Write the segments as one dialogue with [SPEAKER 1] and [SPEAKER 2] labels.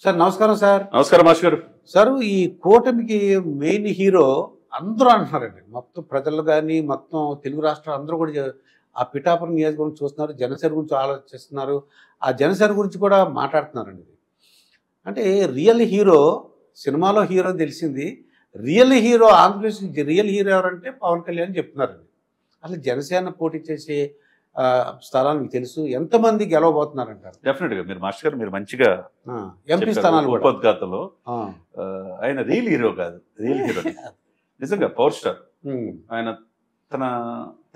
[SPEAKER 1] Sir నమస్కారం sir.
[SPEAKER 2] నమస్కారం master గారు.
[SPEAKER 1] సార్ ఈ కూటమికి మెయిన్ హీరో అందరూ అంటున్నారండి. మొత్తం ప్రజలు కానీ మొత్తం తెలుగు రాష్ట్రాలు అందరూ కూడా ఆ పిఠాపురం నియోజకవర్గం చూస్తున్నారు, జనసేన గురించి ఆలోచిస్తున్నారు, ఆ జనసేన గురించి కూడా మాట్లాడుతున్నారండి. అంటే రియల్ హీరో సినిమాలో హీరో తెలిసింది, real hero Andhra Pradesh real hero ఎవరంటే పవన్ కళ్యాణ్ చెప్తున్నారండి. అసలు జనసేన పోటీ చేసే స్థలాలు మీకు తెలుసు, ఎంతమంది గెలవబోతున్నారంటారు?
[SPEAKER 2] డెఫినెట్గా మీరు మాస్టర్ గారు మీరు మంచిగా
[SPEAKER 1] ఎంపీ స్థానాలు
[SPEAKER 2] ఉపద్ఘాతలో ఆయన రియల్ హీరో కాదు, రియల్ హీరో నిజంగా పవర్ స్టార్. ఆయన తన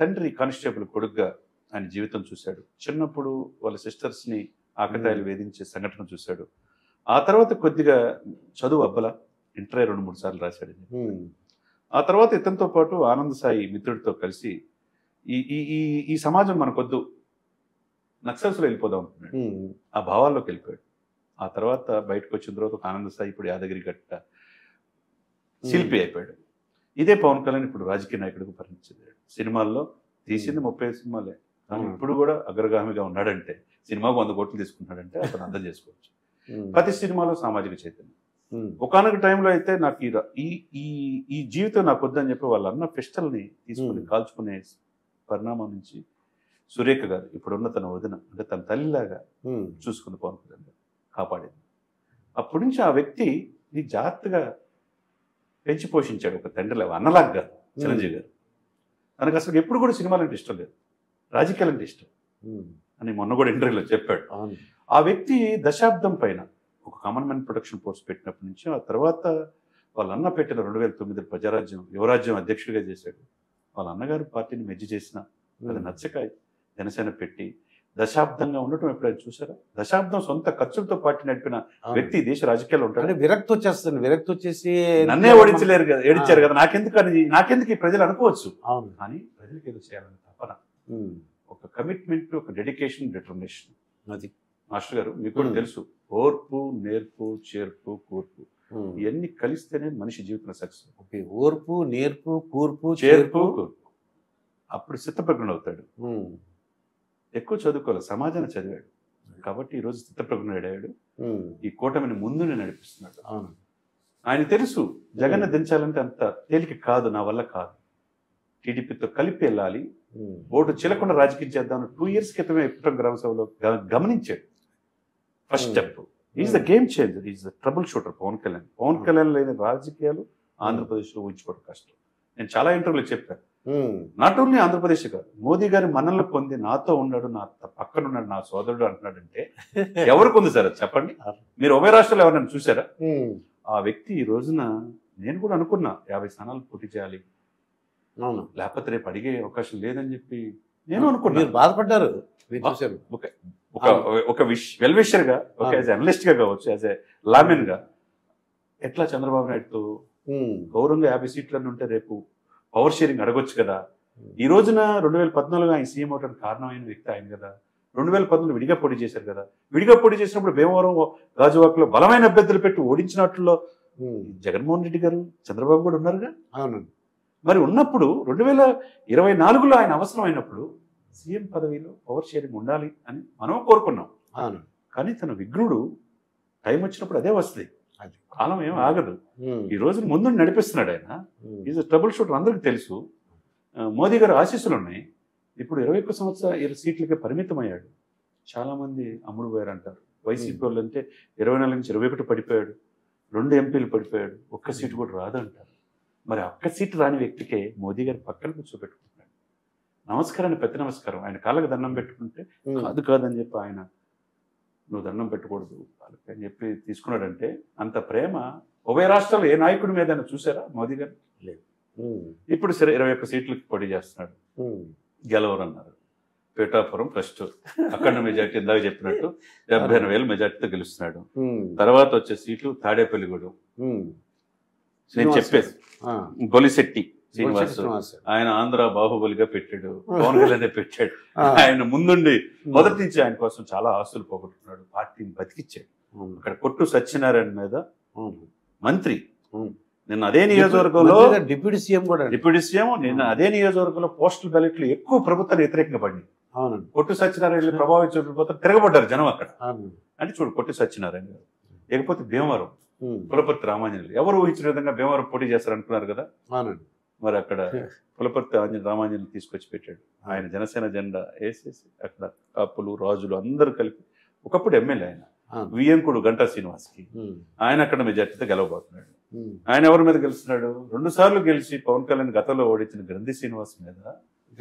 [SPEAKER 2] తండ్రి కానిస్టేబుల్ కొడుకుగా ఆయన జీవితం చూశాడు. చిన్నప్పుడు వాళ్ళ సిస్టర్స్ని ఆకతాయిలు వేధించే సంఘటన చూశాడు. ఆ తర్వాత కొద్దిగా చదువు అబ్బల ఇంటర్ 2-3 సార్లు రాశాడు. ఆ తర్వాత ఇతనితో పాటు ఆనంద్ సాయి మిత్రుడితో కలిసి ఈ ఈ ఈ సమాజం మనకొద్దు, నక్సల్స్లో వెళ్ళిపోదాం అనుకున్నాడు. ఆ భావాల్లోకి వెళ్ళిపోయాడు. ఆ తర్వాత బయటకు వచ్చిన తర్వాత ఒక ఆనంద్ సాయి ఇప్పుడు యాదగిరి గట్ట శిల్పి అయిపోయాడు. ఇదే పవన్ కళ్యాణ్ ఇప్పుడు రాజకీయ నాయకుడికి పరిణించాడు. సినిమాల్లో తీసింది 30 సినిమాలే, కానీ ఇప్పుడు కూడా అగ్రగామిగా ఉన్నాడంటే, సినిమాకు 100 కోట్లు తీసుకుంటున్నాడంటే అతను అర్థం చేసుకోవచ్చు. ప్రతి సినిమాలో సామాజిక చైతన్యం. ఒకనొక టైంలో అయితే నాకు ఈ జీవితం నాకు వద్దని చెప్పి వాళ్ళ అన్న పిస్టల్ని తీసుకుని కాల్చుకునే పరిణామం నుంచి సురేఖ గారు ఇప్పుడున్న తన వదిన అంటే తన తల్లిలాగా చూసుకుంది పవన్ కళ్యాణ్ గారు, కాపాడింది. అప్పటి నుంచి ఆ వ్యక్తి నీ జాగ్రత్తగా పెంచి పోషించాడు, ఒక తండ్రిలా, అన్నలాగా కాదు. చిరంజీవి గారు తనకు అసలు ఎప్పుడు కూడా సినిమాలంటే ఇష్టం లేదు, రాజకీయాలంటే ఇష్టం అని మొన్న కూడా ఇంటర్వ్యూలో చెప్పాడు. ఆ వ్యక్తి దశాబ్దం పైన ఒక కామన్ మ్యాన్ ప్రొడక్షన్ ఫోర్స్ పెట్టినప్పటి నుంచి, ఆ తర్వాత వాళ్ళ అన్న పెట్టిన 2009 ప్రజారాజ్యం యువరాజ్యం అధ్యక్షుడిగా చేశాడు. వాళ్ళ అన్నగారు పార్టీని మెజ్జి చేసిన అది నచ్చక జనసేన పెట్టి దశాబ్దంగా ఉండటం ఎప్పుడైనా చూసారా? దశాబ్దం సొంత ఖర్చులతో పార్టీ నడిపిన వ్యక్తి దేశ రాజకీయాల్లో ఉంటాడు.
[SPEAKER 1] విరక్తి వచ్చేస్తుంది, విరక్తి వచ్చేసి
[SPEAKER 2] నన్నే ఓడించలేరు కదా, ఏడిచారు కదా, నాకెందుకు ఈ ప్రజలు అనుకోవచ్చు. కానీ ప్రజలకు ఏదో చేయాలని తపన, ఒక కమిట్మెంట్, ఒక డెడికేషన్, డిటర్మినేషన్. అది మాస్టర్ గారు మీకు కూడా తెలుసు, ఓర్పు, నేర్పు, చేర్పు, కూర్పు ఇవన్నీ కలిస్తేనే మనిషి జీవితం సక్సెస్.
[SPEAKER 1] ఓర్పు, నేర్పు, కూర్పు,
[SPEAKER 2] చేర్పు, అప్పుడు చిత్తప్రజ్ఞుడు అవుతాడు. ఎక్కువ చదువుకోవాలి, సమాజాన్ని చదివాడు కాబట్టి ఈరోజు చిత్తప్రజ్ఞుడయ్యాడు. ఈ కూటమిని ముందునే నడిపిస్తున్నాడు. ఆయన తెలుసు జగన్ దించాలంటే అంత తేలిక కాదు, నా వల్ల కాదు, టీడీపీతో కలిపి వెళ్ళాలి, ఓటు చిలకుండా రాజకీయం చేద్దామని 2 years క్రితమే ఎప్పుడు గ్రామ సభలో గమనించాడు. First step is the game changer, is the troubleshooter Pawan Kalyan. Pawan Kalyan లేని రాజకీయాలు ఆంధ్రప్రదేశ్లో ఊహించుకోవడం కష్టం. నేను చాలా ఇంటర్వ్యూలో చెప్పాను, నాట్ ఓన్లీ ఆంధ్రప్రదేశ్ కాదు, మోదీ గారి మన్నలు పొంది నాతో ఉన్నాడు, నా పక్కన ఉన్నాడు, నా సోదరుడు అంటున్నాడంటే ఎవరికి ఉంది సార్ చెప్పండి? మీరు ఉభయ రాష్ట్రాలు ఎవరైనా చూసారా? ఆ వ్యక్తి ఈ రోజున, నేను కూడా అనుకున్నా 50 స్థానాలు పోటీ చేయాలి, లేకపోతే రేపు అడిగే అవకాశం లేదని చెప్పి నేను అనుకున్నా.
[SPEAKER 1] బాధపడ్డారు.
[SPEAKER 2] ఒక వెల్ విషర్ గా, ఒక యాజ్ అనలిస్ట్ గా కావచ్చు, యాజ్ ఎ లామెన్ గా, ఎట్లా చంద్రబాబు నాయుడుతో గౌరవంగా 50 సీట్లన్నీ ఉంటే రేపు పవర్ షేరింగ్ అడగొచ్చు కదా. ఈ రోజున 2014 ఆయన సీఎం అవడానికి కారణమైన వ్యక్తి ఆయన కదా. 2014 విడిగా పోటీ చేశారు కదా. విడిగా పోటీ చేసినప్పుడు భీమవరం, గాజువాకలో బలమైన అభ్యర్థులు పెట్టి ఓడించినట్లో జగన్మోహన్ రెడ్డి గారు, చంద్రబాబు కూడా ఉన్నారుగా. మరి ఉన్నప్పుడు 2024లో ఆయన అవసరం అయినప్పుడు సీఎం పదవిలో పవర్ షేరింగ్ ఉండాలి అని మనం కోరుకున్నాం. కానీ తన విఘ్నుడు టైం వచ్చినప్పుడు అదే వస్తుంది, కాలం ఏం ఆగదు. ఈ రోజు ముందు నడిపిస్తున్నాడు ఆయన. ఈజ్ ట్రబుల్ షూటర్, అందరికీ తెలుసు. మోదీ గారు ఆశీస్సులు ఉన్నాయి. ఇప్పుడు 21 సంవత్సరాల సీట్లకే పరిమితం అయ్యాడు. చాలా మంది అమ్ముడు పోయారు అంటారు. వైసీపీ వాళ్ళు అంటే 24 నుంచి 21 పడిపోయాడు, 2 ఎంపీలు పడిపోయాడు, ఒక్క సీటు కూడా రాదంటారు. మరి ఒక్క సీటు రాని వ్యక్తికే మోదీ గారు పక్కన కూర్చోబెట్టుకుంటున్నాడు. నమస్కారాన్ని ప్రతి నమస్కారం, ఆయన కాళ్ళకి దండం పెట్టుకుంటే కాదని చెప్పి ఆయన నువ్వు దండం పెట్టకూడదు అని చెప్పి తీసుకున్నాడంటే అంత ప్రేమ ఉభయ రాష్ట్రాలు ఏ నాయకుడి మీద చూసారా మోదీ గారు? లేదు. ఇప్పుడు సరే 21 సీట్లకు పోటీ చేస్తున్నాడు, గెలవరన్నారు. పిఠాపురం ఫస్ట్ అఖండ మెజార్టీ, ఇందాక చెప్పినట్టు 78,000 మెజార్టీతో గెలుస్తున్నాడు. తర్వాత వచ్చే సీట్లు తాడేపల్లిగూడెం, నేను చెప్పేసి బొలిశెట్టి శ్రీనివాస్, ఆయన ఆంధ్ర బాహుబలిగా పెట్టాడు, పవన్ కళ్యాణ్ పెట్టాడు. ఆయన ముందుండి మొదటి నుంచి ఆయన కోసం చాలా ఆస్తులు పోగొట్టుకున్నాడు, పార్టీని బతికిచ్చాడు. అక్కడ కొట్టు సత్యనారాయణ మీద మంత్రి, నిన్న అదే నియోజకవర్గంలో
[SPEAKER 1] డిప్యూటీ సీఎం
[SPEAKER 2] నిన్న అదే నియోజకవర్గంలో పోస్టల్ బ్యాలెట్లు ఎక్కువ ప్రభుత్వాలు వ్యతిరేకంగా పడింది. కొట్టు సత్యనారాయణ ప్రభావితం తిరగబడ్డారు జనం అక్కడ. అంటే చూడు, కొట్టు సత్యనారాయణ గారు ఇకపోతే భీమవరం పులపర్తి రామాంజనేయులు ఎవరు ఊహించిన విధంగా భీమవరం పోటీ చేస్తారు అనుకున్నారు కదా. మరి అక్కడ పులపర్తి రామాంజనేయులు తీసుకొచ్చి పెట్టాడు. ఆయన జనసేన జెండా వేసేసి అక్కడ కాపులు రాజులు అందరూ కలిపి ఒకప్పుడు ఎమ్మెల్యే ఆయన వియ్యంకుడు గంటా శ్రీనివాస్కి ఆయన అక్కడ మెజార్టీతో గెలవబోతున్నాడు. ఆయన ఎవరి మీద గెలుస్తున్నాడు? 2 సార్లు గెలిచి పవన్ కళ్యాణ్ గతంలో ఓడించిన గ్రంథి శ్రీనివాస్ మీద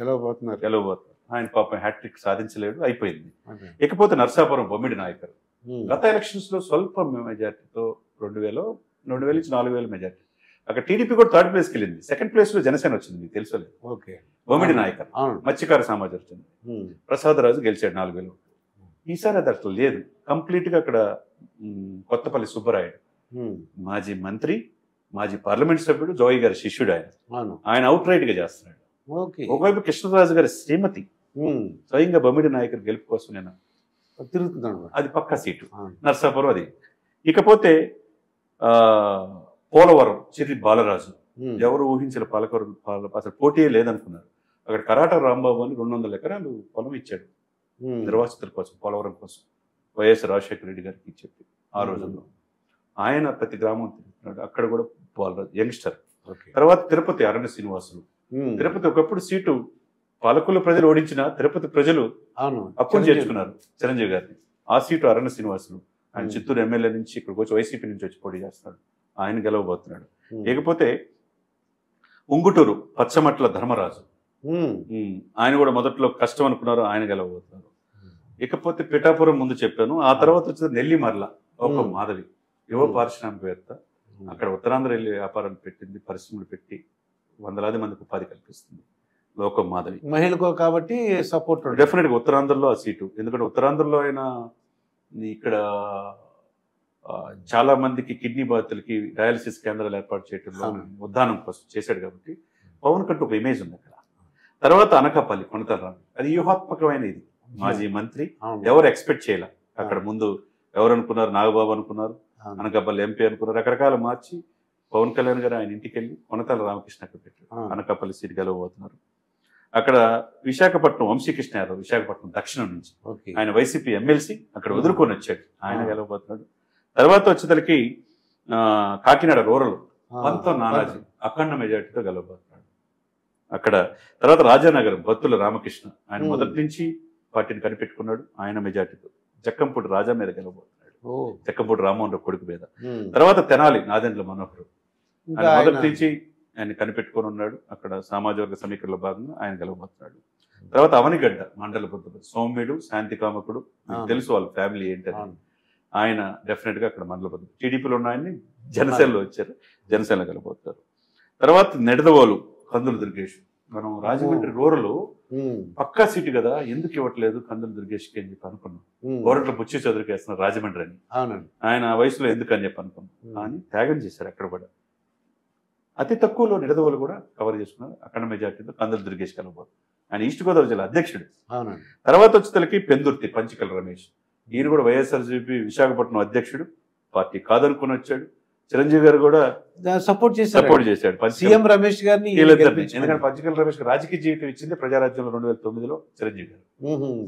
[SPEAKER 2] గెలవబోతున్నారు. ఆయన పాపం హ్యాట్రిక్ సాధించలేడు, అయిపోయింది. ఇకపోతే నర్సాపురం బొమ్మిడి నాయకర్ గత ఎలక్షన్స్ లో స్వల్ప మెజార్టీతో 2000 నుంచి 4000 మెజార్టీ. అక్కడ టీడీపీ కూడా 3rd ప్లేస్కి వెళ్ళింది. 2nd ప్లేస్ లో జనసేన వచ్చింది, మీకు తెలుసలేదు. బొమ్మిడి నాయకర్ మత్స్యకార సమాజం వచ్చింది. ప్రసాదరాజు గెలిచాడు 4000. ఈసారి అది అట్లా లేదు. కంప్లీట్ గా అక్కడ కొత్తపల్లి సుబ్బరాయుడు మాజీ మంత్రి, మాజీ పార్లమెంట్ సభ్యుడు, జోయి గారి శిష్యుడు ఆయన అవుట్ రైట్ గా చేస్తున్నాడు. ఒకవైపు కృష్ణరాజు గారి శ్రీమతి స్వయంగా బొమ్మిడి నాయకర్ గెలుపు కోసం నేను తిరుగుతున్నాడు. అది పక్కా సీటు నర్సాపురం అది. ఇకపోతే పోలవరం చిరి బాలరాజు ఎవరు ఊహించిన పాలకవరం అసలు పోటీ లేదనుకున్నారు. అక్కడ కరాట రాంబాబు అని 200 ఎకరాలు పొలం ఇచ్చాడు నిర్వాసితుల కోసం, పోలవరం కోసం. వైఎస్ రాజశేఖర రెడ్డి గారికి చెప్పి ఆ రోజుల్లో ఆయన ప్రతి గ్రామం తిరుగుతున్నాడు. అక్కడ కూడా బాలరాజు యంగ్స్టర్. తర్వాత తిరుపతి అరణ్య శ్రీనివాసులు. తిరుపతి ఒకప్పుడు సీటు పాలకుల ప్రజలు ఓడించిన తిరుపతి ప్రజలు అప్పుడు చేర్చుకున్నారు చిరంజీవి గారిని. ఆ సీటు అరణ్య శ్రీనివాసులు. ఆయన చిత్తూరు ఎమ్మెల్యే నుంచి ఇక్కడికి వచ్చి వైసీపీ నుంచి వచ్చి పోటీ చేస్తున్నాడు. ఆయన గెలవబోతున్నాడు. ఇకపోతే ఉంగుటూరు పచ్చమట్ల ధర్మరాజు, ఆయన కూడా మొదట్లో కష్టం అనుకున్నారు, ఆయన గెలవబోతున్నారు. ఇకపోతే పిఠాపురం ముందు చెప్పాను. ఆ తర్వాత వచ్చేది నెల్లిమర్ల ఒక మాధవి, యువ పారిశ్రామికవేత్త. అక్కడ ఉత్తరాంధ్ర వెళ్ళి వ్యాపారాలు పెట్టింది, పరిశ్రమలు పెట్టి వందలాది మందికి ఉపాధి కల్పిస్తుంది. లోకం మాధవి
[SPEAKER 1] మహిళకు కాబట్టి సపోర్ట్
[SPEAKER 2] డెఫినెట్ గా ఉత్తరాంధ్రలో ఆ సీటు. ఎందుకంటే ఉత్తరాంధ్రలో ఆయన ఇక్కడ చాలా మందికి కిడ్నీ బాధితులకి డయాలసిస్ కేంద్రాలు ఏర్పాటు చేయడంలో ఉద్దానం కోసం చేశాడు కాబట్టి పవన్ కంటూ ఒక ఇమేజ్ ఉంది అక్కడ. తర్వాత అనకాపల్లి కొనతలరాము, అది వ్యూహాత్మకమైన ఇది. మాజీ మంత్రి, ఎవరు ఎక్స్పెక్ట్ చేయాల. అక్కడ ముందు ఎవరు అనుకున్నారు? నాగబాబు అనుకున్నారు, అనకాపల్లి ఎంపీ అనుకున్నారు, రకరకాల మార్చి పవన్ కళ్యాణ్ గారు ఆయన ఇంటికి వెళ్ళి కొనతల రామకృష్ణ అక్కడ పెట్టారు. అనకాపల్లి సీట్ గెలవబోతున్నారు. అక్కడ విశాఖపట్నం వంశీకృష్ణ యాదవ్, విశాఖపట్నం దక్షిణం నుంచి ఆయన వైసీపీ ఎమ్మెల్సీ అక్కడ వదులుకొని వచ్చాడు, ఆయన గెలవబోతున్నాడు. తర్వాత వచ్చేసరికి కాకినాడ రూరల్ పంతం నానాజీ అఖండ మెజార్టీతో గెలవబోతున్నాడు అక్కడ. తర్వాత రాజానగరం బత్తుల రామకృష్ణ, ఆయన మొదటి నుంచి పార్టీని కనిపెట్టుకున్నాడు, ఆయన మెజార్టీతో. జక్కంపూడి రాజా మీద గెలవబోతున్నాడు, జక్కంపూడి రామ్మోహన్ రావు కొడుకు మీద. తర్వాత తెనాలి నాదెండ్ల మనోహర్, ఆయన మొదటి నుంచి ఆయన కనిపెట్టుకొని ఉన్నాడు, అక్కడ సామాజిక వర్గ సమీకరణలో భాగంగా ఆయన గెలవబోతున్నాడు. తర్వాత అవనిగడ్డ మండల బుద్ధపతి సౌమ్యుడు, శాంతి కామకుడు, తెలుసు వాళ్ళ ఫ్యామిలీ ఏంటని. ఆయన డెఫినెట్ గా అక్కడ మండల బుద్ధ టీడీపీలో ఉన్న ఆయన్ని జనసేనలో వచ్చారు, జనసేనలో గెలవబోతారు. తర్వాత నెడదవోలు కందులు దుర్గేష్, మనం రాజమండ్రి రూరల్ పక్కా సీటు కదా, ఎందుకు ఇవ్వట్లేదు కందులు దుర్గేష్కి అని చెప్పి అనుకున్నాం. గోరంట్ల బుచ్చి చదువుకి వేస్తున్నారు రాజమండ్రి అని, ఆయన వయసులో ఎందుకు అని చెప్పి అనుకున్నాం. కానీ త్యాగం చేశారు అక్కడ కూడా. అతి తక్కువలో నిడదవోలు కూడా కవర్ చేసుకున్నారు, అక్కడ మెజార్టీతో కందులు దుర్గేష్ కలవబోతుంది. ఆయన ఈస్ట్ గోదావరి జిల్లా అధ్యక్షుడు. తర్వాత వచ్చేసరికి పెందుర్తి పంచికల రమేష్, ఈయన కూడా వైఎస్ఆర్సీపీ విశాఖపట్నం అధ్యక్షుడు, పార్టీ కాదనుకుని వచ్చాడు. చిరంజీవి గారు కూడా సపోర్ట్ చేశాడు సీఎం రమేష్ గారిని. ఎందుకంటే పంచికల రమేష్ రాజకీయ జీవితం ఇచ్చింది ప్రజారాజ్యంలో 2009లో చిరంజీవి గారు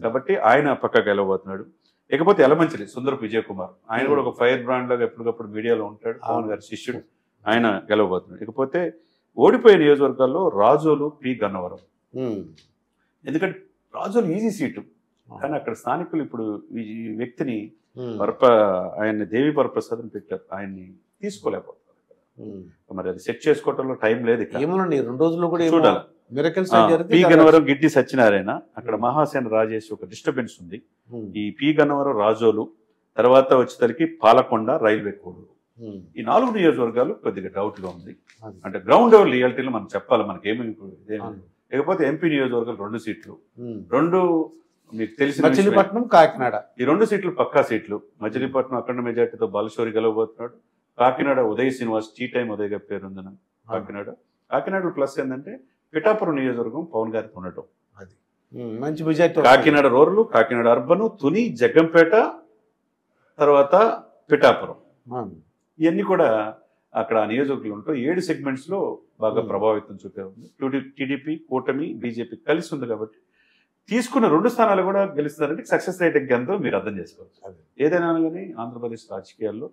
[SPEAKER 2] కాబట్టి ఆయన పక్కా గెలవబోతున్నాడు. ఇకపోతే ఎలమంచిలి సుందరపు విజయ్ కుమార్, ఆయన కూడా ఒక ఫైర్ బ్రాండ్ లాగా ఎప్పటికప్పుడు మీడియాలో ఉంటాడు, పవన్ గారి శిష్యుడు, ఆయన గెలవబోతున్నాడు. ఇకపోతే ఓడిపోయే నియోజకవర్గాల్లో రాజోలు, పి గన్నవరం. ఎందుకంటే రాజోలు ఈజీ సీటు, కానీ అక్కడ స్థానికులు ఇప్పుడు ఈ వ్యక్తిని ఆయన్ని దేవి వరప్రసాద్ అని పెట్టారు, ఆయన్ని తీసుకోలేకపోతారు. మరి అది సెట్ చేసుకోవటంలో టైం లేదు.
[SPEAKER 1] 2 రోజుల్లో కూడా చూడాలి.
[SPEAKER 2] పి గన్నవరం గిడ్డి సత్యనారాయణ, అక్కడ మహాసేన రాజేష్ ఒక డిస్టర్బెన్స్ ఉంది. ఈ పి గన్నవరం రాజోలు, తర్వాత వచ్చేసరికి పాలకొండ, రైల్వే కోడూరు, ఈ 4 నియోజకవర్గాలు కొద్దిగా డౌట్ గా ఉంది. అంటే గ్రౌండ్ లెవెల్ రియాలిటీలో మనం చెప్పాలి, మనకేమి. లేకపోతే ఎంపీ నియోజకవర్గాలు 2 సీట్లు, 2 మీకు తెలిసిన
[SPEAKER 1] మచిలీపట్నం, కాకినాడ,
[SPEAKER 2] ఈ 2 సీట్లు పక్కా సీట్లు. మచిలీపట్నం అఖండ మెజార్టీతో బాలశౌరి గెలవబోతున్నాడు. కాకినాడ ఉదయ్ శ్రీనివాస్, టీ టైం ఉదయ్ గారి పేరుందన కాకినాడ ప్లస్ ఏంటంటే పిఠాపురం నియోజకవర్గం పవన్ గారికి ఉండటం,
[SPEAKER 1] అది మంచి majority.
[SPEAKER 2] Kakinada rural, Kakinada urban, Tuni, Jaggampeta, తర్వాత పిఠాపురం, ఇవన్నీ కూడా అక్కడ నియోజకవర్గంలో ఉంటాయి. 7 సెగ్మెంట్స్ లో బాగా ప్రభావితం చూపే ఉంది. టీడీపీ, కూటమి, బీజేపీ కలిసి ఉంది కాబట్టి తీసుకున్న 2 స్థానాలు కూడా గెలుస్తారంటే సక్సెస్ రేట్ ఎంతో మీరు అర్థం చేసుకోవచ్చు. ఏదైనా కానీ ఆంధ్రప్రదేశ్ రాజకీయాల్లో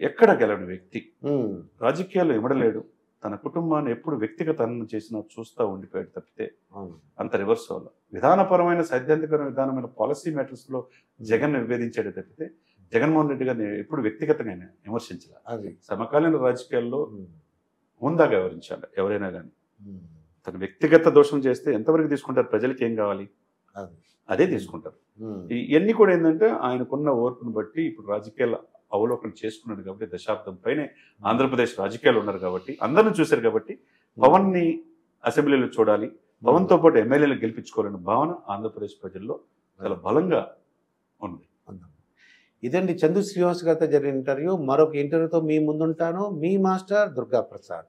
[SPEAKER 2] ఎక్కడ గెలవని వ్యక్తి,
[SPEAKER 1] ఉమ్,
[SPEAKER 2] రాజకీయాల్లో ఇమడలేడు, తన కుటుంబాన్ని ఎప్పుడు వ్యక్తిగత హననం చేసినా చూస్తూ ఉండిపోయాడు తప్పితే
[SPEAKER 1] అవును.
[SPEAKER 2] అంత రివర్స్ వల్ల విధానపరమైన సైద్ధాంతికమైన విధానమైన పాలసీ మ్యాటర్స్లో జగన్ విభేదించాడు తప్పితే జగన్మోహన్ రెడ్డి గారిని ఎప్పుడు వ్యక్తిగతంగా ఆయన విమర్శించాలి.
[SPEAKER 1] అది
[SPEAKER 2] సమకాలీన రాజకీయాల్లో
[SPEAKER 1] ఉమ్,
[SPEAKER 2] హుందాగా వ్యవహరించాలి ఎవరైనా కానీ.
[SPEAKER 1] ఉమ్,
[SPEAKER 2] తన వ్యక్తిగత దోషం చేస్తే ఎంతవరకు తీసుకుంటారు? ప్రజలకి ఏం కావాలి
[SPEAKER 1] అది
[SPEAKER 2] అదే తీసుకుంటారు.
[SPEAKER 1] ఉమ్,
[SPEAKER 2] ఇవన్నీ కూడా ఏంటంటే ఆయనకున్న ఓర్పును బట్టి ఇప్పుడు రాజకీయాల అవలోకనం చేసుకున్నాడు కాబట్టి దశాబ్దం పైనే ఆంధ్రప్రదేశ్ రాజకీయాలు ఉన్నారు కాబట్టి అందరిని చూశారు కాబట్టి పవన్ని అసెంబ్లీలో చూడాలి, పవన్తో పాటు ఎమ్మెల్యేలు గెలిపించుకోవాలనే భావన ఆంధ్రప్రదేశ్ ప్రజల్లో చాలా బలంగా ఉంది.
[SPEAKER 1] ఇదండి చందు శ్రీనివాస్ గారితో జరిగిన ఇంటర్వ్యూ. మరొక ఇంటర్వ్యూతో మీ ముందుంటాను. మీ మాస్టర్ దుర్గా ప్రసాద్.